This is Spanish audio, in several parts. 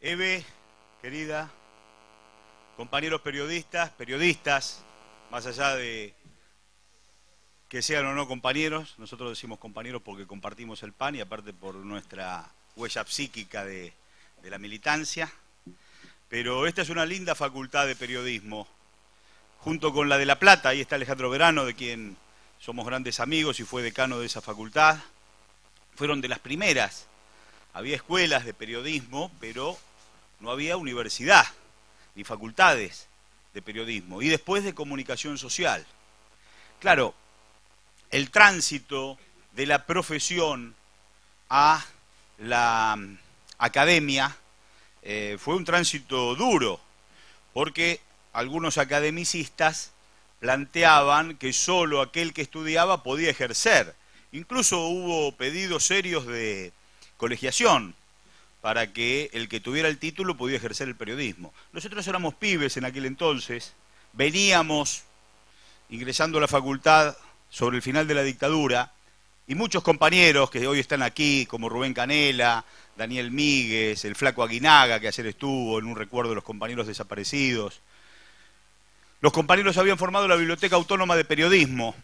Eve, querida, compañeros periodistas, más allá de que sean o no compañeros, nosotros decimos compañeros porque compartimos el pan y aparte por nuestra huella psíquica de la militancia, pero esta es una linda facultad de periodismo, junto con la de La Plata. Ahí está Alejandro Verano, de quien somos grandes amigos y fue decano de esa facultad. Fueron de las primeras. Había escuelas de periodismo, pero no había universidad ni facultades de periodismo. Y después de comunicación social. Claro, el tránsito de la profesión a la academia fue un tránsito duro, porque algunos academicistas planteaban que solo aquel que estudiaba podía ejercer. Incluso hubo pedidos serios de colegiación para que el que tuviera el título pudiera ejercer el periodismo. Nosotros éramos pibes en aquel entonces, veníamos ingresando a la facultad sobre el final de la dictadura, y muchos compañeros que hoy están aquí, como Rubén Canela, Daniel Míguez, el Flaco Aguinaga, que ayer estuvo en un recuerdo de los compañeros desaparecidos. Los compañeros habían formado la Biblioteca Autónoma de Periodismo.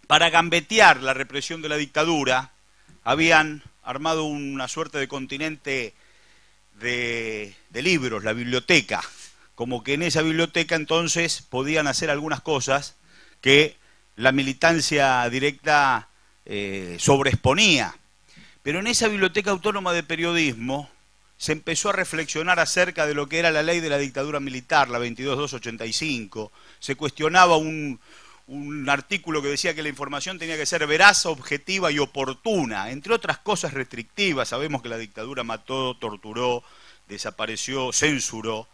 Para gambetear la represión de la dictadura, habían armado una suerte de continente de libros, la biblioteca, como que en esa biblioteca entonces podían hacer algunas cosas que la militancia directa sobreexponía. Pero en esa Biblioteca Autónoma de Periodismo se empezó a reflexionar acerca de lo que era la ley de la dictadura militar, la 22.285. Se cuestionaba un artículo que decía que la información tenía que ser veraz, objetiva y oportuna, entre otras cosas restrictivas. Sabemos que la dictadura mató, torturó, desapareció, censuró,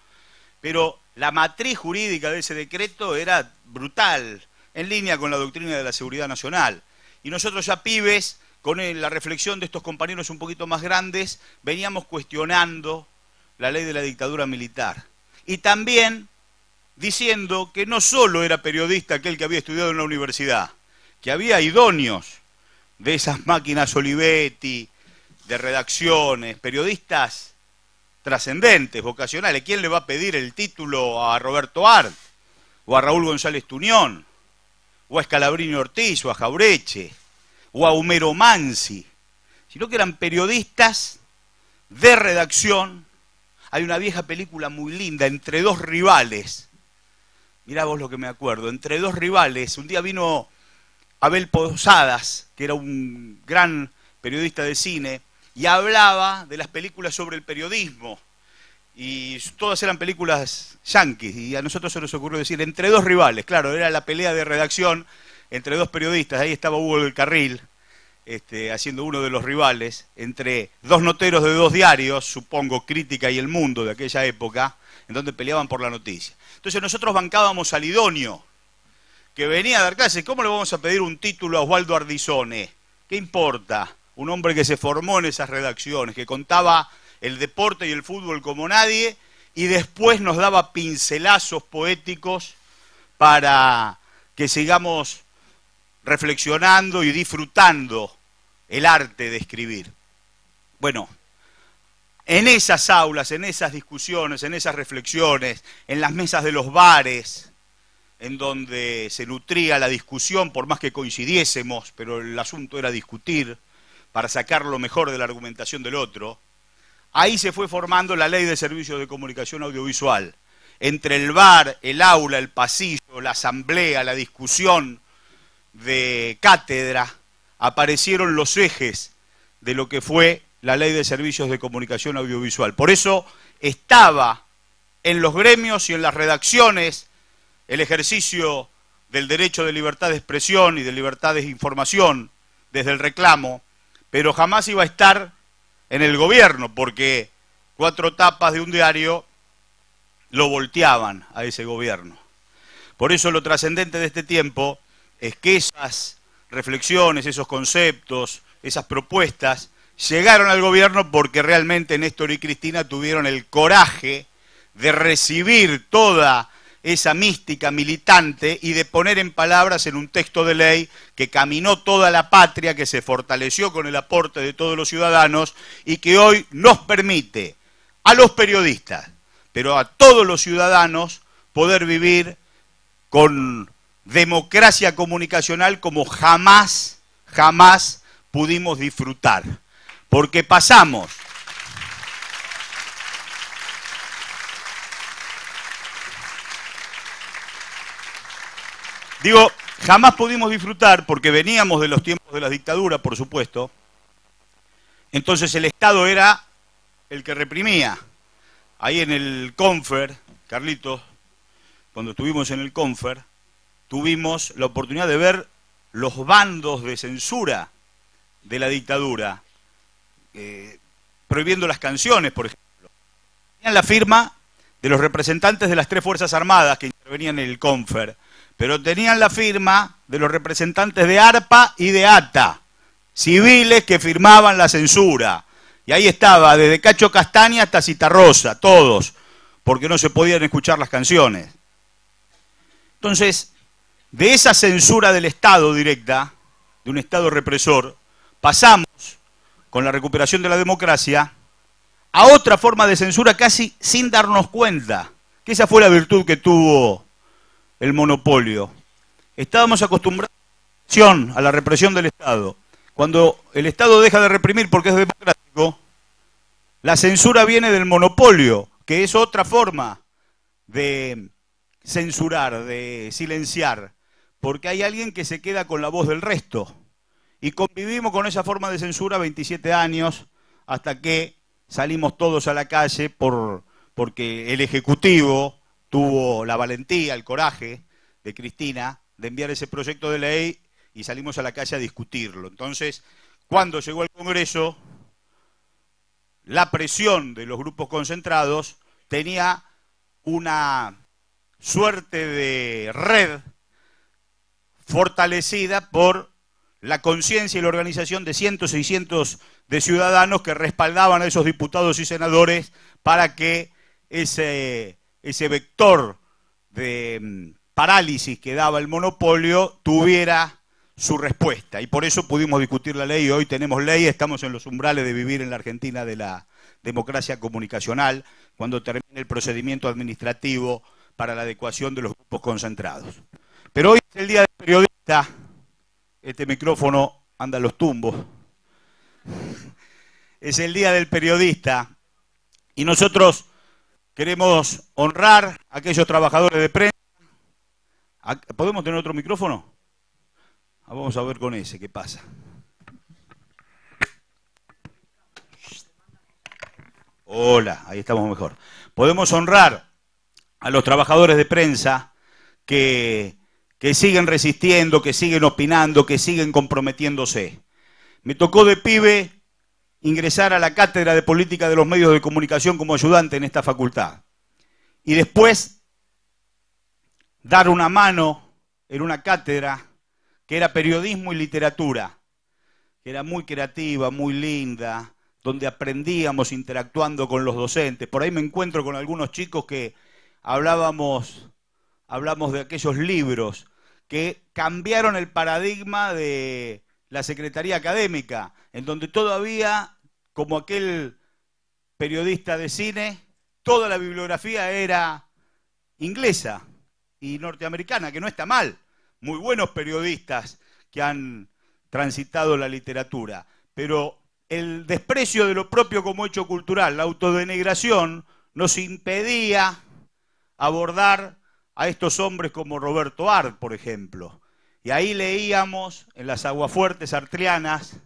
pero la matriz jurídica de ese decreto era brutal, en línea con la doctrina de la seguridad nacional. Y nosotros ya pibes, con la reflexión de estos compañeros un poquito más grandes, veníamos cuestionando la ley de la dictadura militar. Y también diciendo que no solo era periodista aquel que había estudiado en la universidad, que había idóneos de esas máquinas Olivetti, de redacciones, periodistas trascendentes, vocacionales. ¿Quién le va a pedir el título a Roberto Art, o a Raúl González Tuñón, o a Scalabrini Ortiz, o a Jaureche, o a Homero Mansi? Sino que eran periodistas de redacción. Hay una vieja película muy linda, Entre dos rivales. Mirá vos lo que me acuerdo, Entre dos rivales. Un día vino Abel Posadas, que era un gran periodista de cine, y hablaba de las películas sobre el periodismo. Y todas eran películas yanquis, y a nosotros se nos ocurrió decir Entre dos rivales. Claro, era la pelea de redacción entre dos periodistas. Ahí estaba Hugo del Carril, haciendo uno de los rivales, entre dos noteros de dos diarios, supongo Crítica y El Mundo de aquella época, en donde peleaban por la noticia. Entonces nosotros bancábamos al idóneo, que venía a dar clases. ¿Cómo le vamos a pedir un título a Osvaldo Ardizone? ¿Qué importa? Un hombre que se formó en esas redacciones, que contaba el deporte y el fútbol como nadie, y después nos daba pincelazos poéticos para que sigamos reflexionando y disfrutando el arte de escribir. Bueno, en esas aulas, en esas discusiones, en esas reflexiones, en las mesas de los bares, en donde se nutría la discusión, por más que coincidiésemos, pero el asunto era discutir para sacar lo mejor de la argumentación del otro, ahí se fue formando la Ley de Servicios de Comunicación Audiovisual. Entre el bar, el aula, el pasillo, la asamblea, la discusión de cátedra, aparecieron los ejes de lo que fue la Ley de Servicios de Comunicación Audiovisual. Por eso estaba en los gremios y en las redacciones el ejercicio del derecho de libertad de expresión y de libertad de información desde el reclamo, pero jamás iba a estar en el gobierno, porque 4 tapas de un diario lo volteaban a ese gobierno. Por eso lo trascendente de este tiempo es que esas reflexiones, esos conceptos, esas propuestas llegaron al gobierno porque realmente Néstor y Cristina tuvieron el coraje de recibir toda esa mística militante y de poner en palabras en un texto de ley que caminó toda la patria, que se fortaleció con el aporte de todos los ciudadanos y que hoy nos permite a los periodistas, pero a todos los ciudadanos, poder vivir con democracia comunicacional como jamás pudimos disfrutar. Porque pasamos digo, jamás pudimos disfrutar porque veníamos de los tiempos de la dictadura, por supuesto. Entonces el Estado era el que reprimía. Ahí en el Confer, Carlitos, cuando estuvimos en el Confer, tuvimos la oportunidad de ver los bandos de censura de la dictadura, prohibiendo las canciones, por ejemplo. Tenían la firma de los representantes de las 3 Fuerzas Armadas que intervenían en el Confer, pero tenían la firma de los representantes de ARPA y de ATA, civiles que firmaban la censura. Y ahí estaba, desde Cacho Castaña hasta Citarrosa, todos, porque no se podían escuchar las canciones. Entonces, de esa censura del Estado directa, de un Estado represor, pasamos, con la recuperación de la democracia, a otra forma de censura casi sin darnos cuenta, que esa fue la virtud que tuvo el monopolio. Estábamos acostumbrados a la represión del Estado. Cuando el Estado deja de reprimir porque es democrático, la censura viene del monopolio, que es otra forma de censurar, de silenciar, porque hay alguien que se queda con la voz del resto. Y convivimos con esa forma de censura 27 años, hasta que salimos todos a la calle porque el Ejecutivo tuvo la valentía, el coraje de Cristina de enviar ese proyecto de ley y salimos a la calle a discutirlo. Entonces, cuando llegó al Congreso, la presión de los grupos concentrados tenía una suerte de red fortalecida por la conciencia y la organización de cientos y cientos de ciudadanos que respaldaban a esos diputados y senadores para que ese vector de parálisis que daba el monopolio tuviera su respuesta. Y por eso pudimos discutir la ley y hoy tenemos ley, estamos en los umbrales de vivir en la Argentina de la democracia comunicacional, cuando termine el procedimiento administrativo para la adecuación de los grupos concentrados. Pero hoy es el Día del Periodista, este micrófono anda a los tumbos, es el Día del Periodista y nosotros queremos honrar a aquellos trabajadores de prensa. ¿Podemos tener otro micrófono? Vamos a ver con ese, ¿qué pasa? Hola, ahí estamos mejor. Podemos honrar a los trabajadores de prensa que siguen resistiendo, que siguen opinando, que siguen comprometiéndose. Me tocó de pibe ingresar a la cátedra de política de los medios de comunicación como ayudante en esta facultad. Y después dar una mano en una cátedra que era periodismo y literatura, que era muy creativa, muy linda, donde aprendíamos interactuando con los docentes. Por ahí me encuentro con algunos chicos que hablamos de aquellos libros que cambiaron el paradigma de la secretaría académica, en donde todavía, como aquel periodista de cine, toda la bibliografía era inglesa y norteamericana, que no está mal. Muy buenos periodistas que han transitado la literatura, pero el desprecio de lo propio como hecho cultural, la autodenigración, nos impedía abordar a estos hombres como Roberto Art, por ejemplo. Y ahí leíamos en las aguafuertes artlianas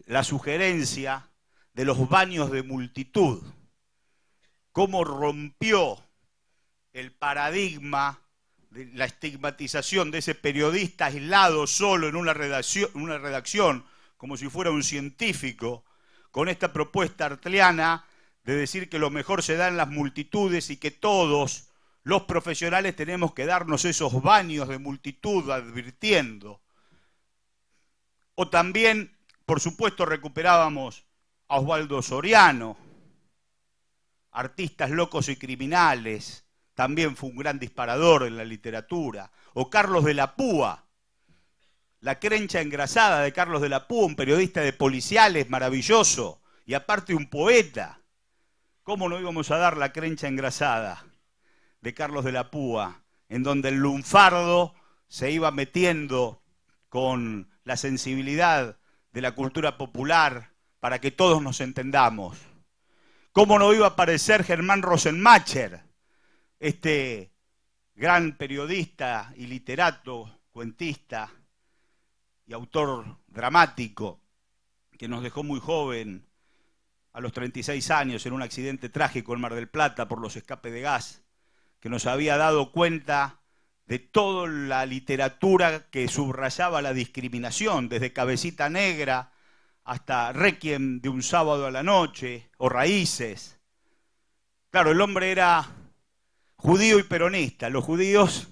la sugerencia de los baños de multitud, cómo rompió el paradigma de la estigmatización de ese periodista aislado solo en una redacción como si fuera un científico, con esta propuesta artliana de decir que lo mejor se da en las multitudes y que todos los profesionales tenemos que darnos esos baños de multitud advirtiendo. O también, por supuesto, recuperábamos a Osvaldo Soriano, artistas locos y criminales también fue un gran disparador en la literatura. O Carlos de la Púa, La Crencha Engrasada de Carlos de la Púa, un periodista de policiales maravilloso y aparte un poeta. ¿Cómo no íbamos a dar La Crencha Engrasada de Carlos de la Púa, en donde el lunfardo se iba metiendo con la sensibilidad de la cultura popular para que todos nos entendamos? ¿Cómo no iba a aparecer Germán Rosenmacher, este gran periodista y literato, cuentista y autor dramático, que nos dejó muy joven, a los 36 años, en un accidente trágico en Mar del Plata por los escapes de gas, que nos había dado cuenta de toda la literatura que subrayaba la discriminación, desde Cabecita Negra hasta Requiem de un sábado a la noche, o Raíces. Claro, el hombre era judío y peronista. Los judíos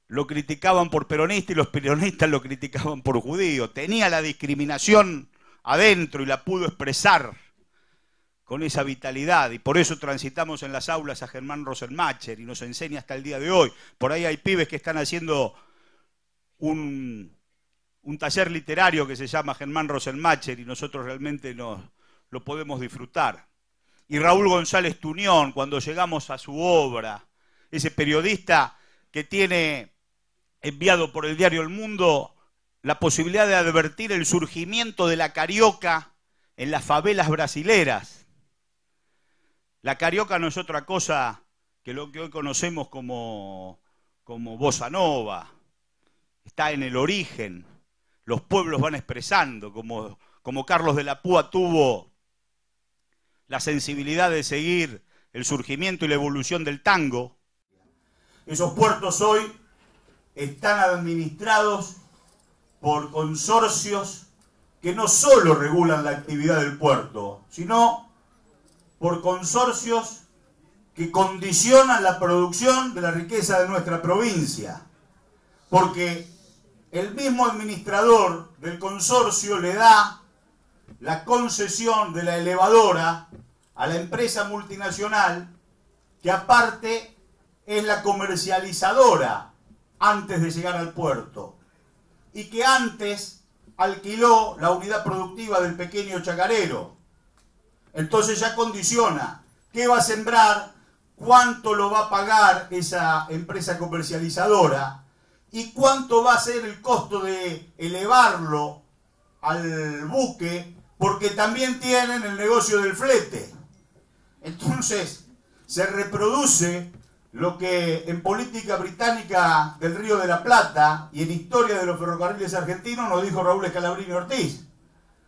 lo criticaban por peronista y los peronistas lo criticaban por judío. Tenía la discriminación adentro y la pudo expresar con esa vitalidad, y por eso transitamos en las aulas a Germán Rosenmacher y nos enseña hasta el día de hoy. Por ahí hay pibes que están haciendo un taller literario que se llama Germán Rosenmacher y nosotros realmente lo podemos disfrutar. Y Raúl González Tuñón, cuando llegamos a su obra, ese periodista que tiene enviado por el diario El Mundo la posibilidad de advertir el surgimiento de la carioca en las favelas brasileras. La carioca no es otra cosa que lo que hoy conocemos como bossa nova. Está en el origen. Los pueblos van expresando, como Carlos de la Púa tuvo la sensibilidad de seguir el surgimiento y la evolución del tango. Esos puertos hoy están administrados por consorcios que no solo regulan la actividad del puerto, sino por consorcios que condicionan la producción de la riqueza de nuestra provincia. Porque el mismo administrador del consorcio le da la concesión de la elevadora a la empresa multinacional, que aparte es la comercializadora antes de llegar al puerto, y que antes alquiló la unidad productiva del pequeño chacarero. Entonces ya condiciona qué va a sembrar, cuánto lo va a pagar esa empresa comercializadora y cuánto va a ser el costo de elevarlo al buque, porque también tienen el negocio del flete. Entonces se reproduce lo que en política británica del Río de la Plata y en historia de los ferrocarriles argentinos nos dijo Raúl Scalabrini Ortiz,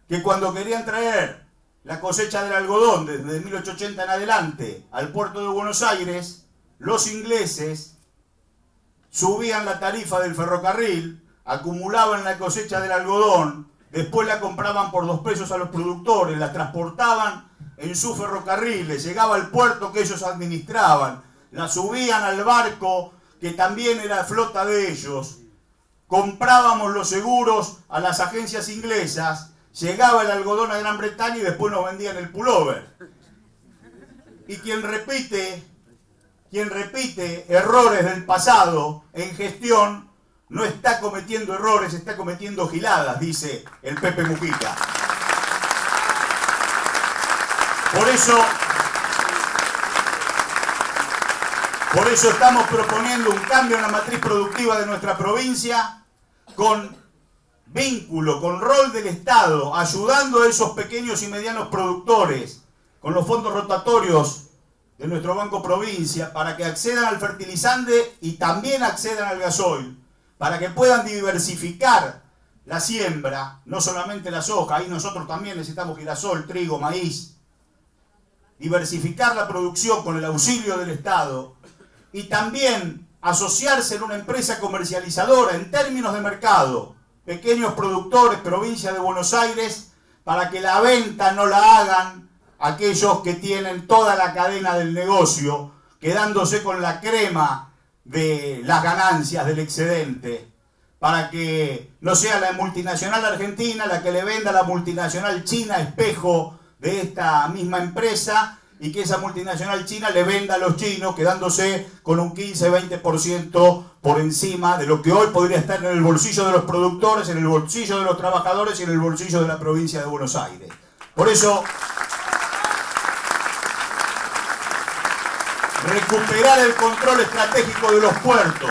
que cuando querían traer la cosecha del algodón desde 1880 en adelante al puerto de Buenos Aires, los ingleses subían la tarifa del ferrocarril, acumulaban la cosecha del algodón, después la compraban por 2 pesos a los productores, la transportaban en sus ferrocarriles, llegaba al puerto que ellos administraban, la subían al barco que también era flota de ellos, comprábamos los seguros a las agencias inglesas, llegaba el algodón a Gran Bretaña y después nos vendían el pullover. Y quien repite errores del pasado en gestión no está cometiendo errores, está cometiendo giladas, dice el Pepe Mujica. Por eso estamos proponiendo un cambio en la matriz productiva de nuestra provincia, con vínculo, con rol del Estado, ayudando a esos pequeños y medianos productores, con los fondos rotatorios de nuestro Banco Provincia, para que accedan al fertilizante y también accedan al gasoil, para que puedan diversificar la siembra, no solamente la soja, ahí nosotros también necesitamos girasol, trigo, maíz, diversificar la producción con el auxilio del Estado y también asociarse en una empresa comercializadora en términos de mercado, pequeños productores, provincia de Buenos Aires, para que la venta no la hagan aquellos que tienen toda la cadena del negocio, quedándose con la crema de las ganancias del excedente, para que no sea la multinacional argentina la que le venda a la multinacional china espejo de esta misma empresa, y que esa multinacional china le venda a los chinos, quedándose con un 15-20% por encima de lo que hoy podría estar en el bolsillo de los productores, en el bolsillo de los trabajadores y en el bolsillo de la provincia de Buenos Aires. Por eso, recuperar el control estratégico de los puertos,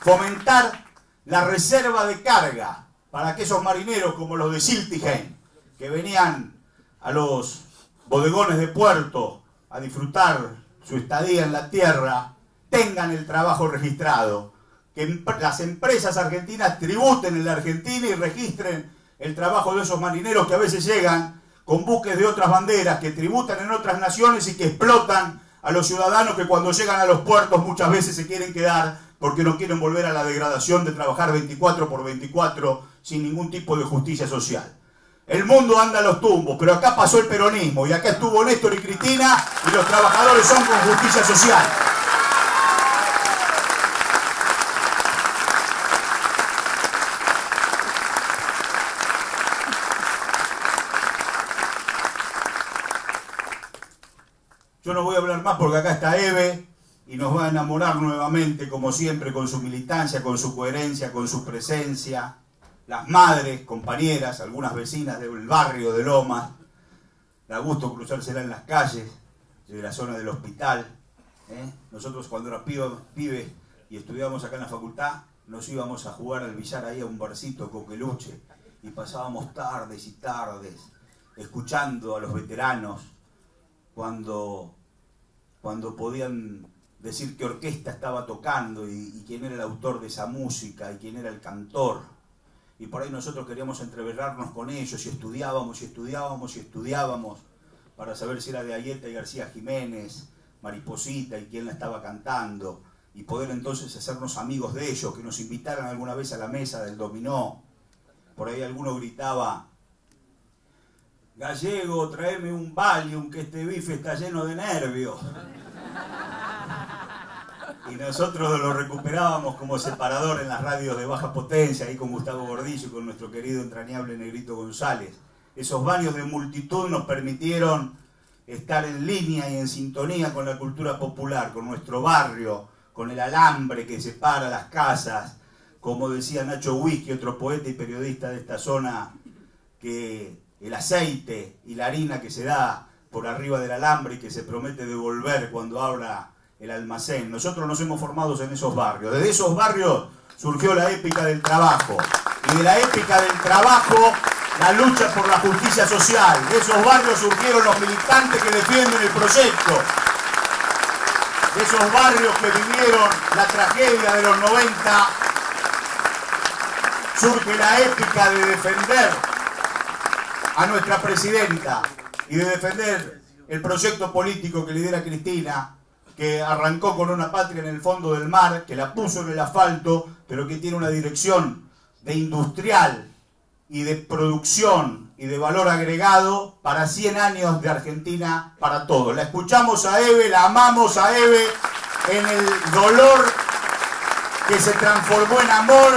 fomentar la reserva de carga para aquellos marineros como los de Siltigen, que venían a los bodegones de puerto a disfrutar su estadía en la tierra, tengan el trabajo registrado, que las empresas argentinas tributen en la Argentina y registren el trabajo de esos marineros que a veces llegan con buques de otras banderas, que tributan en otras naciones y que explotan a los ciudadanos que cuando llegan a los puertos muchas veces se quieren quedar porque no quieren volver a la degradación de trabajar 24 por 24 sin ningún tipo de justicia social. El mundo anda a los tumbos, pero acá pasó el peronismo y acá estuvo Néstor y Cristina y los trabajadores son con justicia social. Yo no voy a hablar más porque acá está Eve y nos va a enamorar nuevamente, como siempre, con su militancia, con su coherencia, con su presencia. Las madres, compañeras, algunas vecinas del barrio de Lomas, da gusto cruzársela en las calles de la zona del hospital. Nosotros cuando era pibes y estudiábamos acá en la facultad, nos íbamos a jugar al billar ahí a un barcito Coqueluche y pasábamos tardes y tardes escuchando a los veteranos cuando podían decir qué orquesta estaba tocando y quién era el autor de esa música y quién era el cantor. Y por ahí nosotros queríamos entreverarnos con ellos y estudiábamos y estudiábamos y estudiábamos para saber si era de Ayeta y García Jiménez, Mariposita y quién la estaba cantando, y poder entonces hacernos amigos de ellos, que nos invitaran alguna vez a la mesa del dominó. Por ahí alguno gritaba: Gallego, tráeme un Valium, que este bife está lleno de nervios. Y nosotros lo recuperábamos como separador en las radios de baja potencia, ahí con Gustavo Gordillo y con nuestro querido entrañable Negrito González. Esos baños de multitud nos permitieron estar en línea y en sintonía con la cultura popular, con nuestro barrio, con el alambre que separa las casas, como decía Nacho Whisky, otro poeta y periodista de esta zona, que el aceite y la harina que se da por arriba del alambre y que se promete devolver cuando abra el almacén. Nosotros nos hemos formado en esos barrios. Desde esos barrios surgió la épica del trabajo. Y de la épica del trabajo, la lucha por la justicia social. De esos barrios surgieron los militantes que defienden el proyecto. De esos barrios que vivieron la tragedia de los 90, surge la épica de defender a nuestra presidenta y de defender el proyecto político que lidera Cristina, que arrancó con una patria en el fondo del mar, que la puso en el asfalto, pero que tiene una dirección de industrial y de producción y de valor agregado para 100 años de Argentina para todos. La escuchamos a Eve, la amamos a Eve en el dolor que se transformó en amor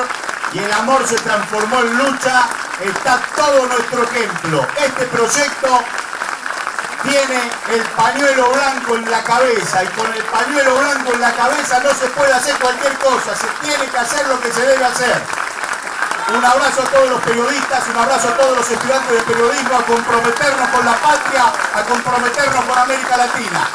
y el amor se transformó en lucha. Está todo nuestro ejemplo. Este proyecto tiene el pañuelo blanco en la cabeza y con el pañuelo blanco en la cabeza no se puede hacer cualquier cosa, se tiene que hacer lo que se debe hacer. Un abrazo a todos los periodistas, un abrazo a todos los estudiantes de periodismo, a comprometernos con la patria, a comprometernos con América Latina.